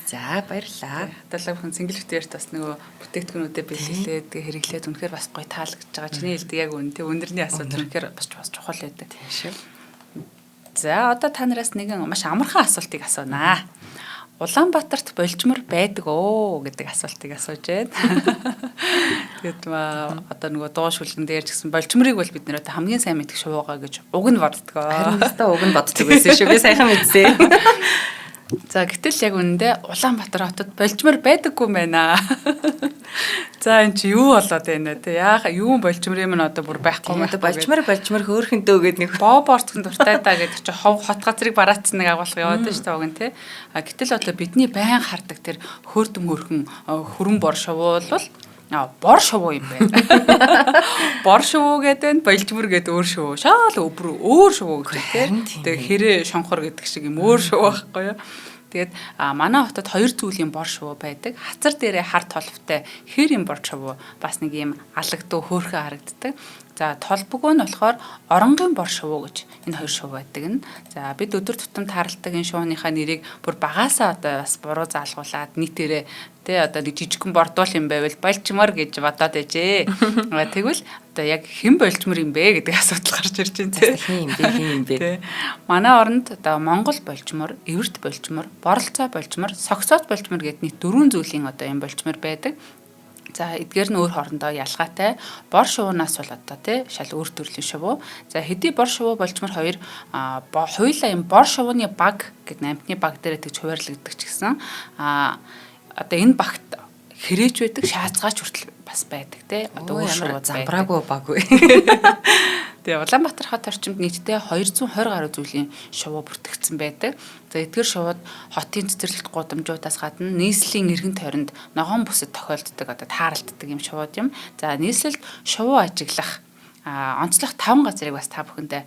За баярлалаа. Хадгалаа бүхэн single-ээр бас нөгөө бүтээгдэхүүнүүдэд бэлгэлээд хэрэглээд үнэхээр бас гоё таалагдж байгаа. Чиний хэлдэг яг үнэ. Тэг өнөрний асуудал үнэхээр бас чухал байдаг. Тийм шүү. За одоо та нараас нэгэн маш амархан асуултыг асуунаа. Улаанбаатарт болжмор байдаг оо гэдэг асуултыг асууж байна. Тэгэд одоо нөгөө дуу шүлгэн дээр ч гэсэн болжморыг бол бид нэр хамгийн сайн мэдэх шувуугаа гэж уг нь боддгоо. Харин өстой уг нь боддог байсан шүү. Би сайхан мэдсэн. За гэтэл яг үнэндээ Улаанбаатар хотод болжмор байдаггүй юм байна. За энэ чи юу болоод байна те? Яаха юу болжмор юм одоо бүр байхгүй юм. Болжмор хөөхөндөө гээд нэг боорцсон дуртай та гэдэг чи хот газрыг бараацсан нэг агуулга яваад шүү дээ уг нь те. Гэтэл одоо бидний байн хардаг тэр хөөрдөм хөрхөн хүрэн бор шувуу бол бор шувуу юм байна. Бор шувуу гэдэг нь болжмор гэдэг өөр шувуу. Шаал өөр шувуу гэх тийм. Тэгээ хэрэг шонхор гэдэг шиг юм өөр шувуу байхгүй юу? Тэгээд манай хотод хоёр зүйлийн бор шувуу байдаг. Хацар дээрээ хар толвтой хэрийн бор шувуу бас нэг юм алагдуу хөөрхөн харагддаг. За толбог нь болохоор оронгийн бор шувуу гэж энэ хоёр шувуу байдаг нь. За бид өдөр тутам тааралдаг энэ шувууныхаа нэрийг бүр багаасаа одоо бас буруу заалгуулад нийтээрээ тэ одоо нэг жижигхэн бордуул юм байвал болжмор гэж бодоод байжээ. Тэгвэл одоо яг хэн болжмор юм бэ гэдэг асуудал гарч ирж байна тэ. Хин юм бэ? Манай оронд одоо Монгол болжмор, эвэрт болжмор, боролцоо болжмор, согсоод болжмор гэдэг нийт дөрвөн зүйлийн одоо юм болжмор байдаг. За эдгээр нь өөр хоорондоо ялгаатай. Бор шувуунаас бол одоо тий шал өөр төрлийн шувуу. За хэдий бор шувуу болжмор хоёр хоёулаа юм бор шувууны баг гэдэг амтны баг дээр тэгж хуваарлагддаг ч гэсэн одоо энэ багт хэрээч байдаг, шаацгаач хүртэл бас байдаг тий. Одоо өөр шувуу замбраагүй баг вэ. Тэгээ Улаанбаатар хот орчимд нийтдээ 220 гаруй зүйлийн шувуу бүртгэгдсэн байдаг. За эдгээр шувууд хотын цэцэрлэгт гудамжуудаас гадна нийслэлийн эргэн тойронд ногоон бүсэд тохиолддог одоо тааралддаг юм шувууд юм. За нийслэлд шувуу ажиглах онцлох 5 газрыг бас та бүхэндээ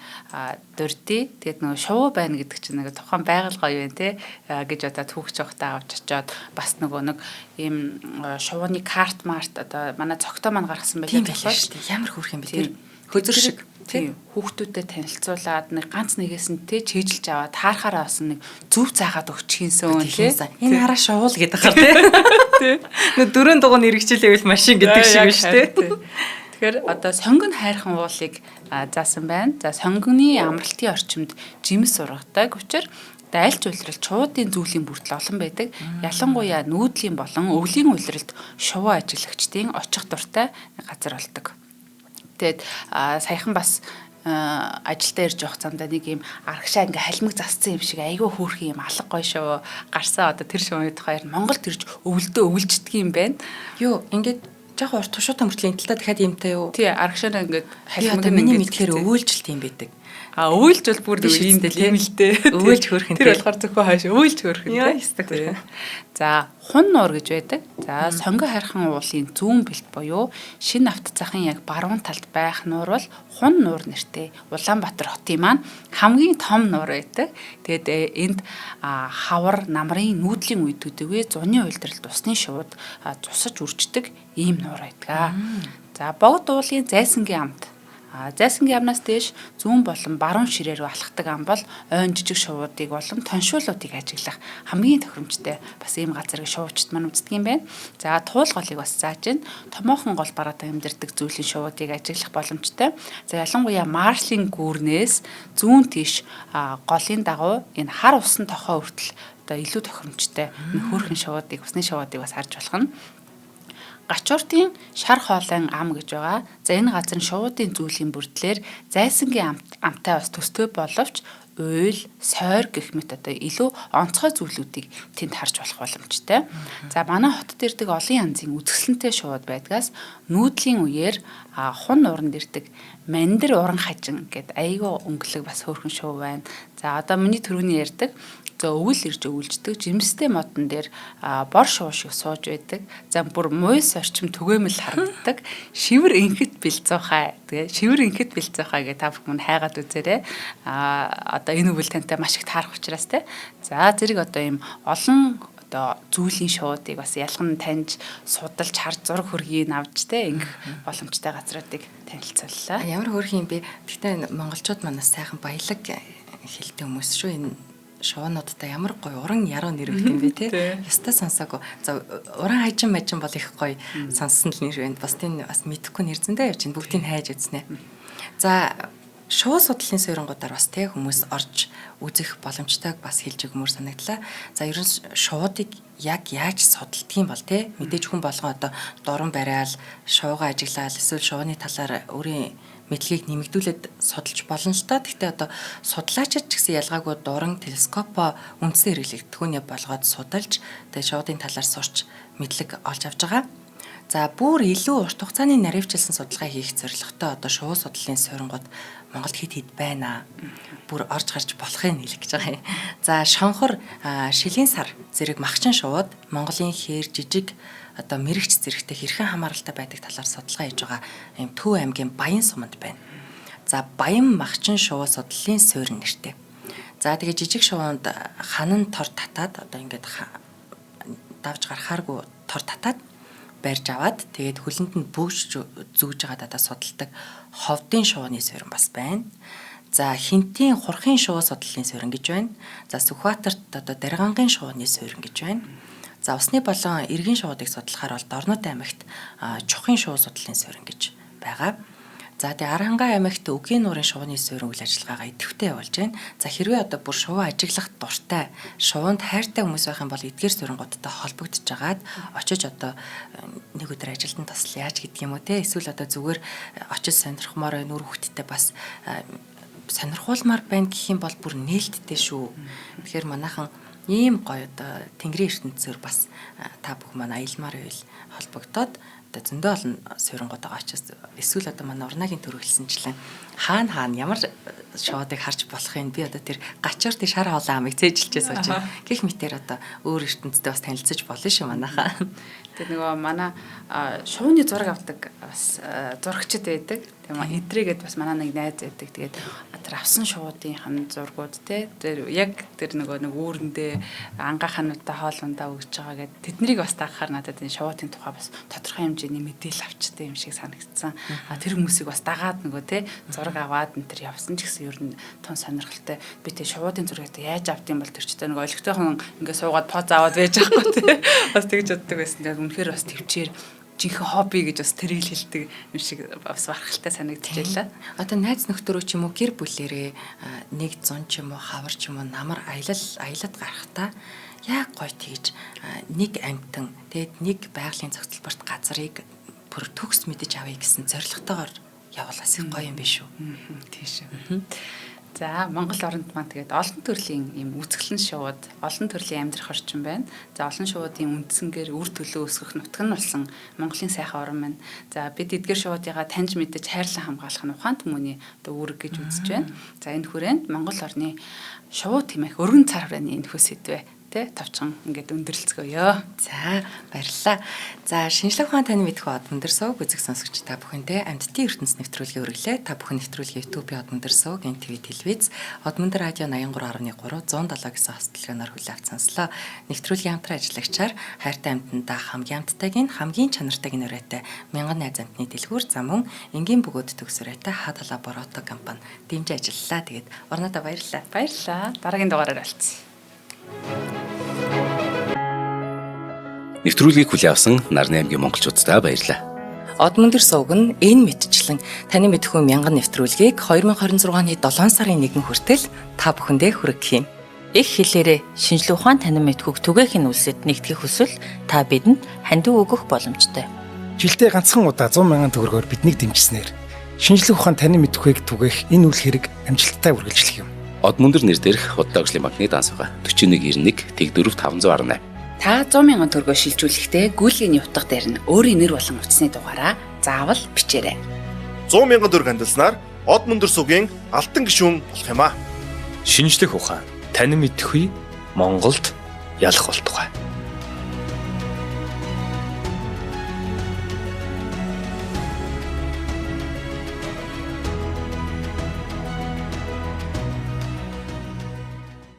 дурдъя. Тэгээд нөгөө шувуу байна гэдэг чинь нэг тухайн байгаль гоё юм те гэж одоо түүхч явахтаа авч очиод бас нөгөө нэг ийм шувууны карт март одоо манай цогтой маань гаргасан байх болохоор шүү дээ. Ямар хөөрх юм бэ тэр хөзөр шиг тийм хүүхдүүдэд танилцуулаад нэг ганц нэгээс нь тэ чийжилж аваад таарахаараа бас нэг зүв цаагаад өгчихинсэн тий. Энэ хараа шуул гэдэг хар тий. Нэг дөрөв дугуйн эргэжлээвэл машин гэдэг шиг биш тий. Тэгэхээр одоо сонгон хайрхан уулыг заасан байна. За сонгоны амралтын орчимд жимс ургадаг учраас айлч улиралд шуудын зүйлийн бүртэл олон байдаг. Ялангуяа нүүдлийн болон өвлийн улиралд шувуу ажиглагчдын очих дуртай газар болдог. Тэгээд саяхан бас ажилдаа ирж явах замдаа нэг юм аргашаа ингээ халимаг засцсан юм шиг айгүй хөөрхөн юм алга гоё шувуу гарсан. Одоо тэр шувууны тухайд Монголд ирж өвөлдөө өвлждөг юм байна. Юу ингээд жаахан урт тушуутай мөртлөө энэ талаа дахиад юмтай юу? Тий, аргашаараа ингээд халимаг миний мэдхээр өвөөлжилт юм байдаг. Өвөөлж бол бүр иймдэл юм л дээ. Өвөөлж хөрх нь. Тэр болохоор зөвхөн хааш өвөөлж хөрх нь. За, хун нуур гэж байдаг. За, сонгоо хайрхан уулын зүүн бэлт буюу шинэ авто захын яг баруун талд байх нуур бол хун нуур нэртэй. Улаанбаатар хотын маань хамгийн том нуур байдаг. Тэгээд энд хавар намрын нүүдлийн үед төдөвөө зуны уйлдралд усны шууд зусаж үрждэг ийм нуур байдаг. За, богд уулын зайсангийн амт. Зайсангийн амнаас дээш зүүн болон баруун ширээ рүү алхдаг ам бол ойн жижиг шувуудыг болон тоншуулуудыг ажиглах хамгийн тохиромжтой бас ийм газар шуучд маань үздэг юм байна. За, туул голыг бас зааж гин томоохон гол бараатай амьдардаг зүйлийн шуудыг ажиглах боломжтой. За, ялангуяа маршлийн гүүрнээс зүүн тийш голын дагуу энэ хар усан тохоо хүртэл одоо илүү тохиромжтой хөөрхөн шуудыг усны шуудыг бас харж болох нь. Гачууртын шар хоолойн ам гэж байгаа. За, энэ газар нь шуудын зүйлийн бүрдлэр зайсангийн амтай бас төстэй боловч уйл, сойр гэх мэт одоо илүү онцгой зүйлүүдийг тэнд харж болох боломжтой. За, манай хотод ирдэг олон янзын үзэсгэлэнтэй шууд байдгаас нүүдлийн үеэр хун уранд ирдэг мандар уран хажин гэд айгүй өнгөлөг бас хөөрхөн шуу байна. За, одоо миний түрүүний ярьдаг за, өвөл ирж өвлждэг жимстэй модон дээр бор шуу шиг сууж байдаг. За, бүр муйс орчим түгээмэл харагддаг. Шивэр инхэд бэлцуухай. Тэгээ шивэр инхэд бэлцуухай гэ та бүхэн хайгаад үзээрэй. Одоо энэ өвөл тантай маш их таарах учраас те. За, зэрэг одоо ийм олон одоо зүйлийн шуудыг бас ялхан таньж судалж харж зураг хөргийг авч те ингэх боломжтой газруудыг танилцууллаа. Ямар хөрх юм бэ? Гэхдээ монголчууд манаас сайхан баялаг хэлдэг хүмүүс шүү. Энэ шуунуудтай ямар гоё уран яруу нэр өгд юм бэ те. Яста сонсоогүй. За, уран хажин мажин бол их гоё сонссон л нэр байна. Бас тийм бас мэдэхгүй нэр зөндөө явж байна. Бүгдийг хайж үзнэ. За, шуу судлалын суурьнгуудаар бас те хүмүүс орж үзэх боломжтойг бас хэлж өгмөр санагдлаа. За, ерөн шуудыг яг яаж судалдгийг бол те мэдээж хүн болгоо одоо дуран барайл шуугаа ажиглаад эсвэл шууны талаар өөрийн мэдлэгийг нэмэгдүүлээд судалж болно л та. Гэхдээ одоо судлаачид ч гэсэн ялгаагүй дуран телескопо үндсэн хэрэглэгдэх түүний болгоод судалж тэгээ шуудын талаар сурч мэдлэг олж авч байгаа. За, бүр илүү урт хугацааны наривчлсан судалгаа хийх зорилготой одоо шуу судлалын суурьнгууд Монголд хэд байна. Бүр орж гарч болохыг хэлэх гэж байгаа юм. За, шонхор шилийн сар зэрэг махчин шууд Монголын хээр жижиг одоо мэрэгч зэрэгтэй хэрхэн хамааралтай байдаг талаар судалгаа хийж байгаа юм Төв аймгийн Баян суманд байна. За, Баян махчин шуу судлалын суурин нэртэй. За, тэгээ жижиг шувуунд ханан тор татаад одоо ингээд давж гарахааргүй тор татаад барьж аваад тэгээд хөлөнд нь бүүж зүүж байгаа дадаа судалдаг ховдын шууны суурин бас байна. За, Хинтийн хурхын шуу судлалын суурин гэж байна. За, Сүхбаатарт одоо Даргангийн шууны суурин гэж байна. За, усны болон эргийн шуудыг судлахаар бол Дорнод аймагт Чухын шуу судлалын суурин гэж байгаа. За, тэгээ Аранхай аймагт Үгийн нуурын шууны суурин үйл ажиллагаагаа идэвхтэй явуулж байна. За, хэрвээ одоо бүр шувуу ажиглах дуртай, шувуунд хайртай хүмүүс байх юм бол эдгээр суурьнгуудтай холбогдож агаад очиж одоо нэг өдөр ажилтан тасал яаж гэдэг юм уу те эсвэл одоо зүгээр очиж сонирхмоор нүүр хүүхдтэй бас сонирхуулмаар байна гэх юм бол бүр нээлттэй шүү. Тэгэхээр манайхан ийм гоё одоо Тэнгэрийн ертөнцөөр бас та бүхэн маань аялмаар байвал холбогдоод одоо зөндөө олон суурьнгуудаа очиж эсвэл одоо манай урнагийн төрөлхөлсөнчлэн хаана ямар шуудыг харж болох юм би одоо тэр гачууртын шар хоолой амыг цээжилчээс сууж байна. Гэх мэтэр одоо өөр ертөнцтэй бас танилцаж болно шүү манайхаа. Тэгээ нөгөө манай шууны зураг авдаг бас зурагчд байдаг. Тэгээ эдрээгээд бас манай нэг найз байдаг. Тэгээд тэр авсан шуудын зургууд те тэр яг тэр нөгөө нэг үүрэндээ ангахануудаа хоолундаа өгж байгаа гэдэг тэднийг бас дагахаар надад энэ шуудын тухай бас тодорхой хэмжээний мэдээлэл авчтай юм шиг санагдсан. Тэр хүмүүсийг бас дагаад нөгөө те зураг аваад энэ тэр явсан ч гэсэн ер нь тун сонирхолтой. Би тэр шуудын зургийг яаж авдсан бол тэр ч нөгөө олигтойхон ингээд суугаад поз аваад байж байгаа те бас тэгж боддог байсан. Яг үнэхээр бас төвчээр жинхэнэ хобби гэж бас тэрийг хэлдэг юм шиг бас бархалтай санагдчихлаа. Одоо найз нөхдөөрөө ч юм уу гэр бүлэрээ нэг зун ч юм уу хавар ч юм уу намар аялаад гарахтаа яг гоё тэгж нэг амтан тэгээд нэг байгалийн цогцлборт газрыг бүр төгс мэдэж авъя гэсэн зорилготойгоор явуулаас их гоё юм биш үү? Тийм шүү. За Монгол оронд маань тэгээд олон төрлийн ийм үзэсгэлэн шууд, олон төрлийн амьдрах орчин байна. За олон шуудын үндсэнгээр үр төлөө өсгөх нутаг нь болсон Монголын сайхан орн байна. За бид эдгээр шуудыгаа таньж мэдэж хайрлан хамгаалах нь ухаан түмний одоо үүрэг гэж үзэж байна. За энэ хүрээнд Монгол орны шууд тэмээх өргөн цар хурааны энэ хөө сэдвээ тавчхан ингээд өндөрлцгөөё. За баярлалаа. За шинжлэх ухаан таны мэдхүү од мөндөр сууг үзэх сонсогч та бүхэндээ амьтдын ертөнц нэвтрүүлгийн өргөлөө та бүхэн нэвтрүүлгийн YouTube-ийн од мөндөр сууг NTV телевиз од мөндөр радио 83.3 107 гэсэн хостолгоноор хүлээ авч сонслоо. Нэвтрүүлгийн хамтран ажиллагчаар хайртай амьтандаа хамгийн амттайг нь хамгийн чанартайг нь өрөөтэй мянган найз амьтны дэлгүүр зам мөн энгийн бөгөөд төгсөрөөтэй хадгалаа борото компани дэмжиж ажиллалаа. Тэгээд орнодоо баярлалаа. Баярлалаа. Дараагийн дугаараар олцсон. Нэвтрүүлгийг хүлээн авсан Нарны аймгийн монголчуудаа баярлалаа. Од мөндөр сууг нь энэ мэдчлэн таны мэдхүү мянган нэвтрүүлгийг 2026 оны 7 сарын 1 хүртэл та бүхэндээ хүргэх юм. Их хэлээрээ шинжлэх ухаан танин мэдхүүг түгээхийн үлсэд нэгтгэх хүсвэл та бидэнд хандив өгөх боломжтой. Жилдээ ганцхан удаа 100 мянган төгрөгөөр биднийг дэмжснээр шинжлэх ухаан танин мэдхүйг түгээх энэ үйл хэрэг амжилттай үргэлжлэх юм. Од мөндөр нэр дээрх Худалдаа хөгжлийн банкны данс байгаа 4191 Тэг 4518. Та 100 мянган төгрөгөө шилжүүлэхдээ гүйлгээний утга дээр нь өөрийн нэр болон утасны дугаараа заавал бичээрэй. 100 мянган төгрөг хандалснаар Од мөндөр суугийн алтан гишүүн болох юм а. Шинжлэх ухаан танин мэдхгүй Монголд ялах болтугай.